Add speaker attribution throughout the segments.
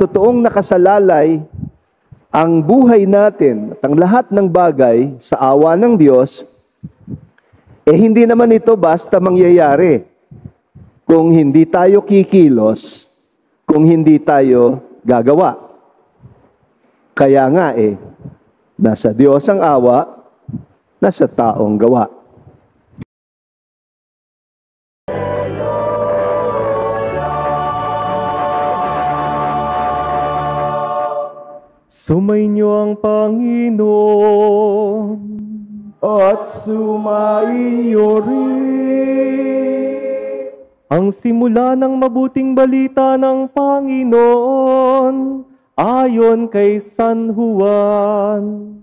Speaker 1: totoong nakasalalay ang buhay natin at ang lahat ng bagay sa awa ng Diyos, hindi naman ito basta mangyayari kung hindi tayo kikilos, kung hindi tayo gagawa. Kaya nga nasa Diyos ang awa, nasa taong gawa.
Speaker 2: Sumainyo ang Panginoon
Speaker 3: at sumainyo rin
Speaker 2: ang simula ng mabuting balita ng Panginoon ayon kay San Juan.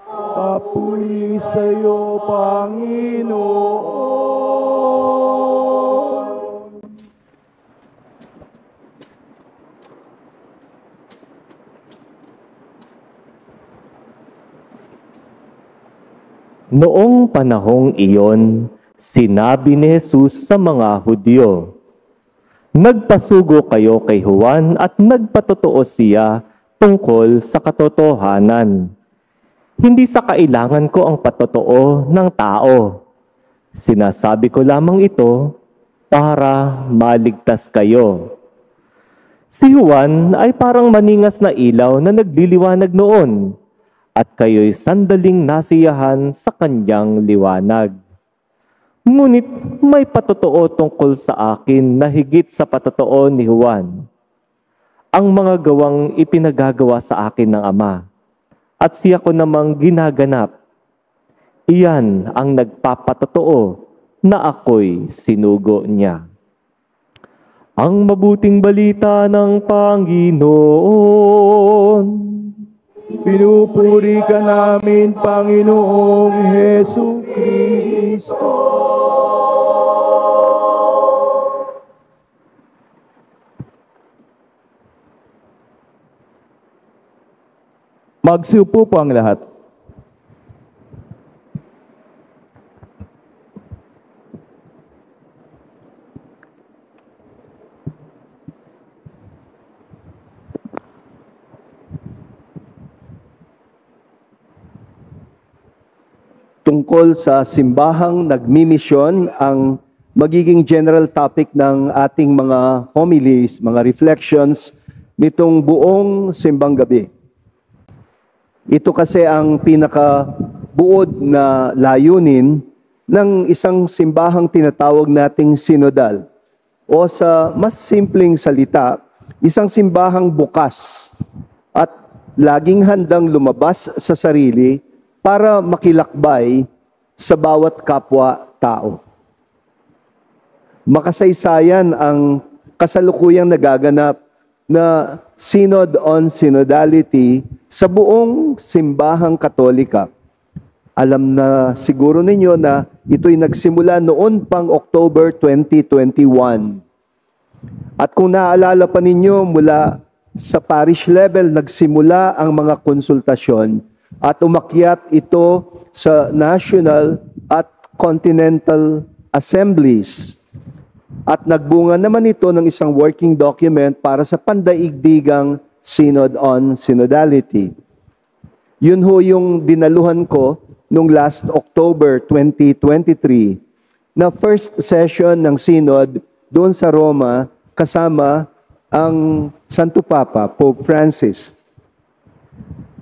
Speaker 3: Papuri sa iyo, Panginoon.
Speaker 2: Noong panahong iyon, sinabi ni Jesus sa mga Hudyo, "Nagpasugo kayo kay Juan at nagpatotoo siya tungkol sa katotohanan. Hindi sa kailangan ko ang patotoo ng tao. Sinasabi ko lamang ito para maligtas kayo." Si Juan ay parang maningas na ilaw na nagliliwanag noon, at kayo'y sandaling nasiyahan sa kanyang liwanag. Ngunit may patotoo tungkol sa akin na higit sa patotoo ni Juan. Ang mga gawang ipinagagawa sa akin ng Ama, at siya ko namang ginaganap. Iyan ang nagpapatotoo na ako'y sinugo niya. Ang mabuting balita ng Panginoon.
Speaker 3: Pinupuri ka namin, Panginoong Hesu Kristo. Magsiupo po ang lahat.
Speaker 1: Tungkol sa simbahang nagmimisyon ang magiging general topic ng ating mga homilies, mga reflections nitong buong simbang gabi. Ito kasi ang pinakabuod na layunin ng isang simbahang tinatawag nating sinodal, o sa mas simpleng salita, isang simbahang bukas at laging handang lumabas sa sarili para makilakbay sa bawat kapwa-tao. Makasaysayan ang kasalukuyang nagaganap na Synod on Synodality sa buong simbahang Katolika. Alam na siguro ninyo na ito'y nagsimula noon pang October 2021. At kung naaalala pa ninyo, mula sa parish level, nagsimula ang mga konsultasyon at umakyat ito sa national at continental assemblies. At nagbunga naman ito ng isang working document para sa pandaigdigang Synod on Synodality. Yun ho yung dinaluhan ko nung last October 2023 na first session ng Synod doon sa Roma kasama ang Santo Papa, Pope Francis.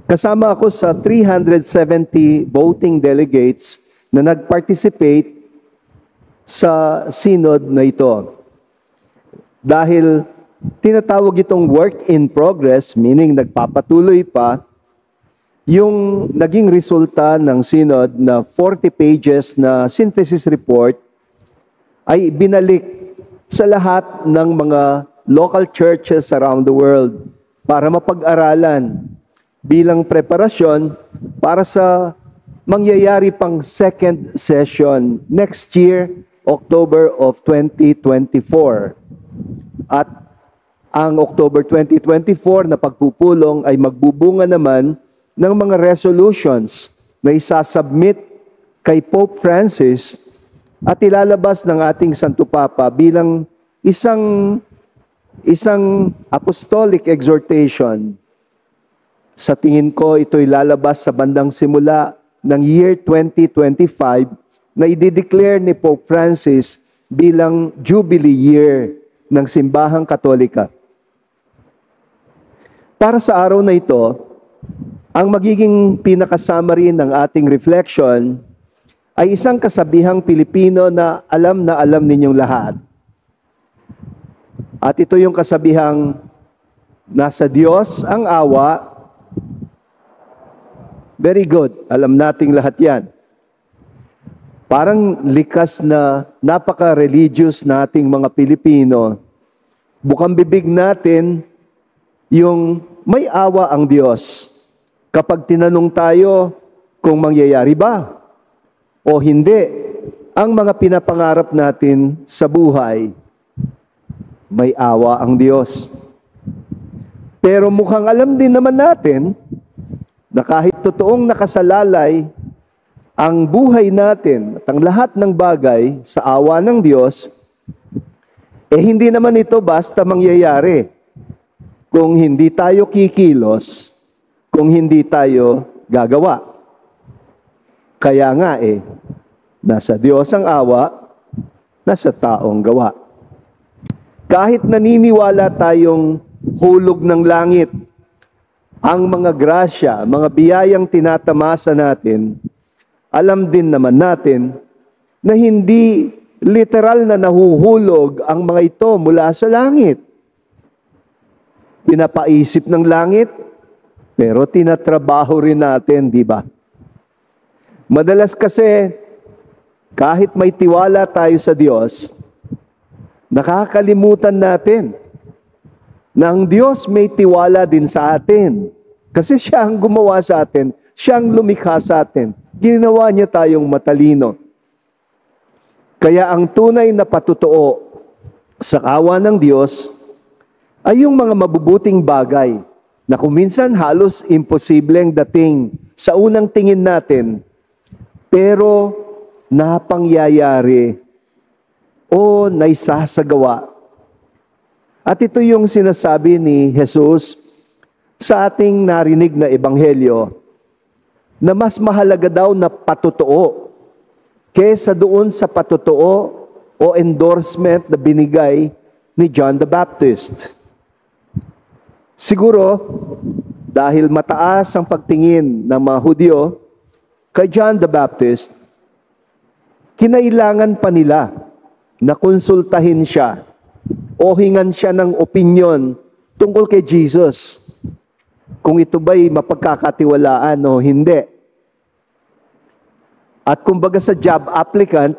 Speaker 1: Kasama ako sa 370 voting delegates na nag-participate sa synod na ito. Dahil tinatawag itong work in progress, meaning nagpapatuloy pa, yung naging resulta ng synod na 40 pages na synthesis report ay binalik sa lahat ng mga local churches around the world para mapag-aralan bilang preparasyon para sa mangyayari pang second session next year, October of 2024. At ang October 2024 na pagpupulong ay magbubunga naman ng mga resolutions na isasubmit kay Pope Francis at ilalabas ng ating Santo Papa bilang isang isang apostolic exhortation. Sa tingin ko, ito'y lalabas sa bandang simula ng year 2025 na i-declare ni Pope Francis bilang Jubilee Year ng Simbahang Katolika. Para sa araw na ito, ang magiging pinaka-summary ng ating reflection ay isang kasabihang Pilipino na alam ninyong lahat. At ito yung kasabihang, nasa Diyos ang awa. Very good. Alam nating lahat yan. Parang likas na napaka-religious nating mga Pilipino. Bukang bibig natin yung may awa ang Diyos. Kapag tinanong tayo kung mangyayari ba o hindi, ang mga pinapangarap natin sa buhay, may awa ang Diyos. Pero mukhang alam din naman natin na kahit totoong nakasalalay ang buhay natin at ang lahat ng bagay sa awa ng Diyos, hindi naman ito basta mangyayari kung hindi tayo kikilos, kung hindi tayo gagawa. Kaya nga nasa Diyos ang awa, nasa taong gawa. Kahit naniniwala tayong hulog ng langit, ang mga grasya, mga biyayang tinatamasa natin, alam din naman natin na hindi literal na nahuhulog ang mga ito mula sa langit. Pinapaisip ng langit, pero tinatrabaho rin natin, di ba? Madalas kasi, kahit may tiwala tayo sa Diyos, nakakalimutan natin na ang Diyos may tiwala din sa atin. Kasi siya ang gumawa sa atin, siya ang lumikha sa atin. Ginawa niya tayong matalino. Kaya ang tunay na patutuo sa awa ng Diyos ay yung mga mabubuting bagay na kung minsan halos imposibleng dating sa unang tingin natin, pero napangyayari o naisasagawa. At ito yung sinasabi ni Jesus sa ating narinig na ebanghelyo, na mas mahalaga daw na patutuo kesa doon sa patutuo o endorsement na binigay ni John the Baptist. Siguro, dahil mataas ang pagtingin ng mga Hudyo kay John the Baptist, kinailangan pa nila na konsultahin siya o hingan siya ng opinyon tungkol kay Jesus. Kung ito ba'y mapagkakatiwalaan o hindi. At kumbaga sa job applicant,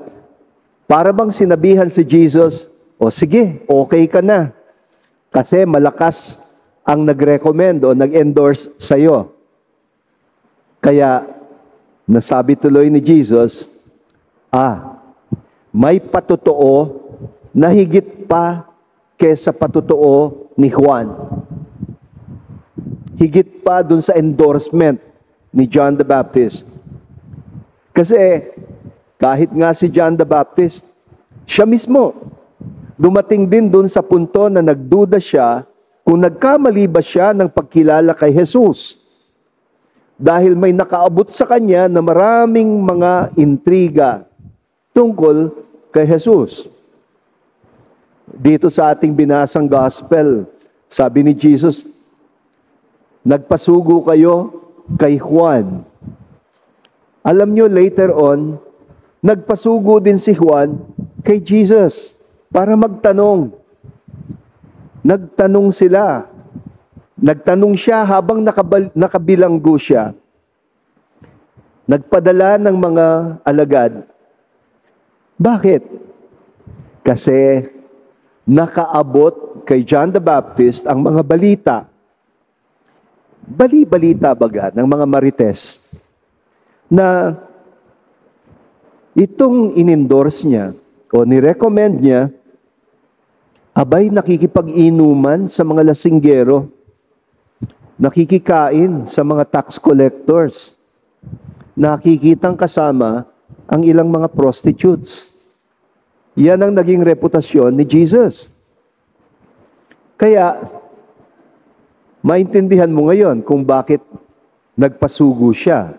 Speaker 1: para bang sinabihan si Jesus, o sige, okay ka na. Kasi malakas ang nag-recommend o nag-endorse sa'yo. Kaya, nasabi tuloy ni Jesus, may patutuo na higit pa kesa patutuo ni Juan. Higit pa dun sa endorsement ni John the Baptist. Kasi kahit nga si John the Baptist, siya mismo, dumating din dun sa punto na nagduda siya kung nagkamali ba siya ng pagkilala kay Jesus. Dahil may nakaabot sa kanya na maraming mga intriga tungkol kay Jesus. Dito sa ating binasang gospel, sabi ni Jesus, nagpasugo kayo kay Juan. Alam nyo, later on, nagpasugo din si Juan kay Jesus para magtanong. Nagtanong sila. Nagtanong siya habang nakabilanggo siya. Nagpadala ng mga alagad. Bakit? Kasi nakaabot kay John the Baptist ang mga balita. Bali-balita baga ng mga marites na itong in-endorse niya o ni-recommend niya, abay nakikipag-inuman sa mga lasinggero, nakikikain sa mga tax collectors, nakikitang kasama ang ilang mga prostitutes. Yan ang naging reputasyon ni Jesus. Kaya, maintindihan mo ngayon kung bakit nagpasugo siya.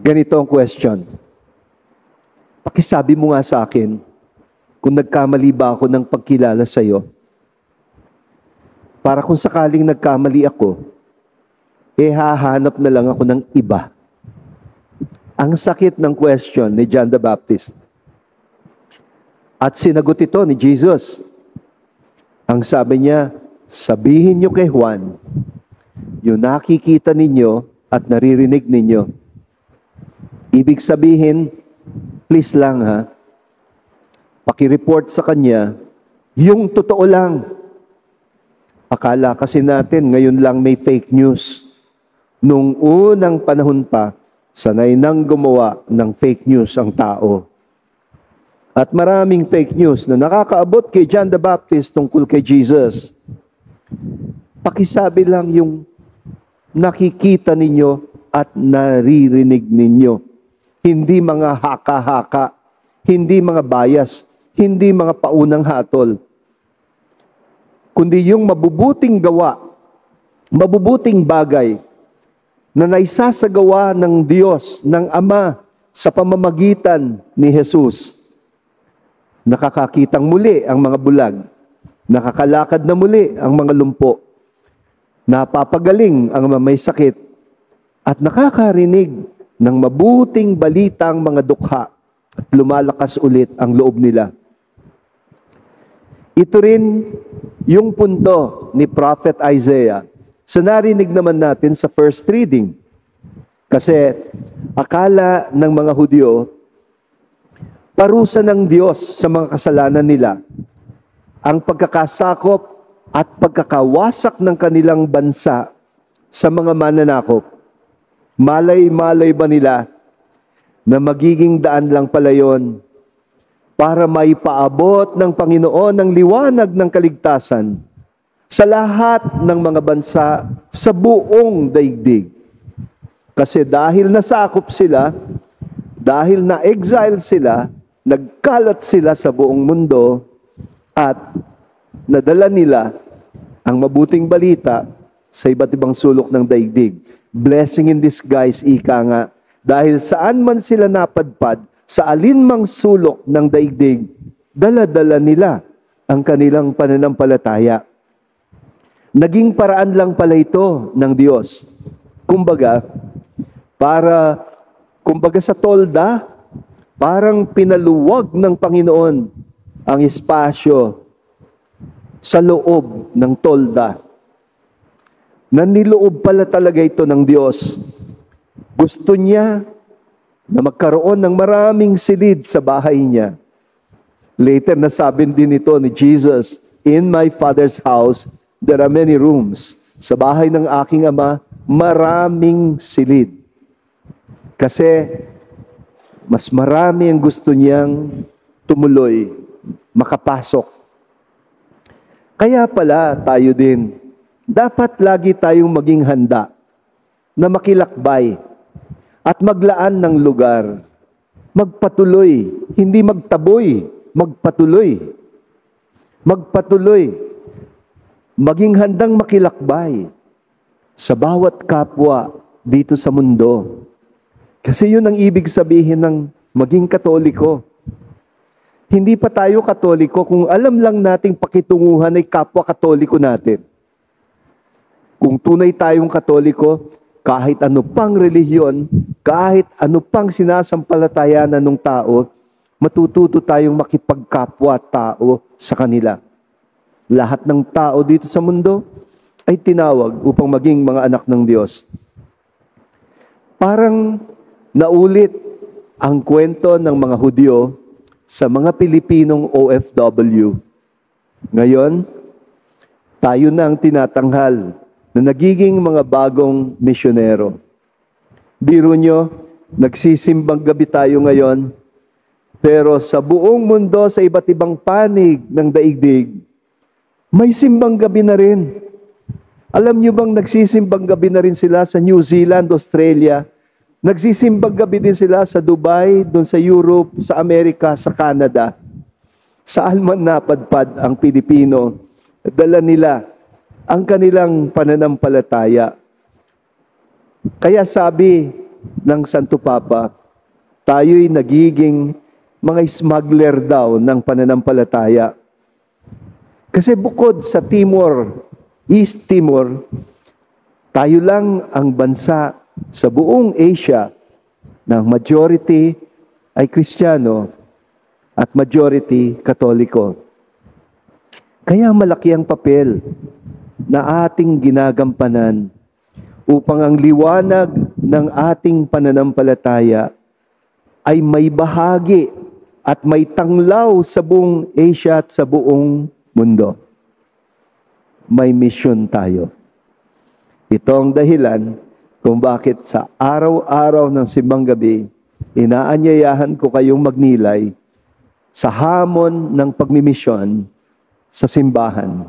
Speaker 1: Ganito ang question. Pakisabi mo nga sa akin, kung nagkamali ba ako ng pagkilala sa iyo, para kung sakaling nagkamali ako, hahanap na lang ako ng iba. Ang sakit ng question ni John the Baptist. At sinagot ito ni Jesus. Ang sabi niya, sabihin niyo kay Juan, yung nakikita ninyo at naririnig ninyo. Ibig sabihin, please lang ha, pakireport sa kanya, yung totoo lang. Akala kasi natin, ngayon lang may fake news. Nung unang panahon pa, sanay nang gumawa ng fake news ang tao. At maraming fake news na nakakaabot kay John the Baptist tungkol kay Jesus. Pakisabi lang yung nakikita ninyo at naririnig ninyo. Hindi mga haka-haka, hindi mga bias, hindi mga paunang hatol, kundi yung mabubuting gawa, mabubuting bagay na naisasagawa ng Diyos, ng Ama, sa pamamagitan ni Jesus. Nakakakitang muli ang mga bulag, nakakalakad na muli ang mga lumpo, napapagaling ang mga may sakit, at nakakarinig ng mabuting balitang mga dukha at lumalakas ulit ang loob nila. Ito rin yung punto ni Prophet Isaiah sa narinig naman natin sa first reading. Kasi akala ng mga Hudyo, parusa ng Diyos sa mga kasalanan nila ang pagkakasakop at pagkakawasak ng kanilang bansa sa mga mananakop. Malay-malay ba nila na magiging daan lang pala yun para may paabot ng Panginoon ng liwanag ng kaligtasan sa lahat ng mga bansa sa buong daigdig. Kasi dahil nasakop sila, dahil na-exile sila, nagkalat sila sa buong mundo at nadala nila ang mabuting balita sa iba't ibang sulok ng daigdig. Blessing in disguise, ika nga. Dahil saan man sila napadpad, sa alinmang sulok ng daigdig, dala-dala nila ang kanilang pananampalataya. Naging paraan lang pala ito ng Diyos. Kumbaga sa tolda, parang pinaluwag ng Panginoon ang espasyo sa loob ng tolda. Naniloob pala talaga ito ng Diyos. Gusto niya na magkaroon ng maraming silid sa bahay niya. Later, nasabi din ito ni Jesus, in my Father's house, there are many rooms. Sa bahay ng aking Ama, maraming silid. Kasi, mas marami ang gusto niyang tumuloy, makapasok. Kaya pala, tayo din, dapat lagi tayong maging handa na makilakbay at maglaan ng lugar. Magpatuloy, hindi magtaboy, magpatuloy. Magpatuloy. Maging handang makilakbay sa bawat kapwa dito sa mundo. Kasi yun ang ibig sabihin ng maging Katoliko. Hindi pa tayo Katoliko kung alam lang nating pakitunguhan ay kapwa Katoliko natin. Kung tunay tayong Katoliko, kahit ano pang relihiyon, kahit ano pang sinasampalatayanan ng tao, matututo tayong makipagkapwa-tao sa kanila. Lahat ng tao dito sa mundo ay tinawag upang maging mga anak ng Diyos. Parang naulit ang kwento ng mga Hudyo sa mga Pilipinong OFW. Ngayon, tayo na ang tinatanghal na nagiging mga bagong misyonero. Biro nyo, nagsisimbang gabi tayo ngayon, pero sa buong mundo, sa iba't ibang panig ng daigdig, may simbang gabi na rin. Alam nyo bang nagsisimbang gabi na rin sila sa New Zealand, Australia? Nagsisimbang gabi din sila sa Dubai, doon sa Europe, sa Amerika, sa Canada. Saan man napadpad ang Pilipino, dala nila ang kanilang pananampalataya. Kaya sabi ng Santo Papa, tayo'y nagiging mga smuggler daw ng pananampalataya. Kasi bukod sa Timor, East Timor, tayo lang ang bansa sa buong Asia na majority ay Kristiyano at majority Katoliko. Kaya malaki ang papel na ating ginagampanan upang ang liwanag ng ating pananampalataya ay may bahagi at may tanglaw sa buong Asia at sa buong mundo. May misyon tayo. Ito ang dahilan kung bakit sa araw-araw ng simbang gabi, inaanyayahan ko kayong magnilay sa hamon ng pagmimisyon sa simbahan.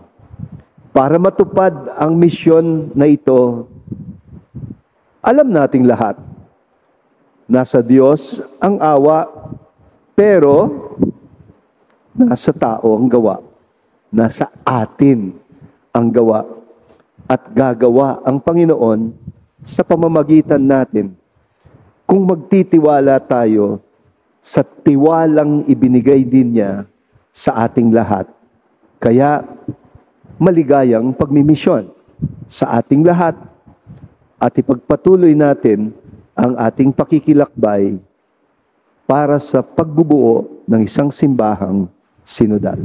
Speaker 1: Para matupad ang misyon na ito, alam nating lahat, nasa Diyos ang awa, pero nasa tao ang gawa. Nasa atin ang gawa at gagawa ang Panginoon sa pamamagitan natin kung magtitiwala tayo sa tiwalang ibinigay din niya sa ating lahat. Kaya maligayang pagmimisyon sa ating lahat at ipagpatuloy natin ang ating pakikilakbay para sa pagbubuo ng isang simbahang sinodal.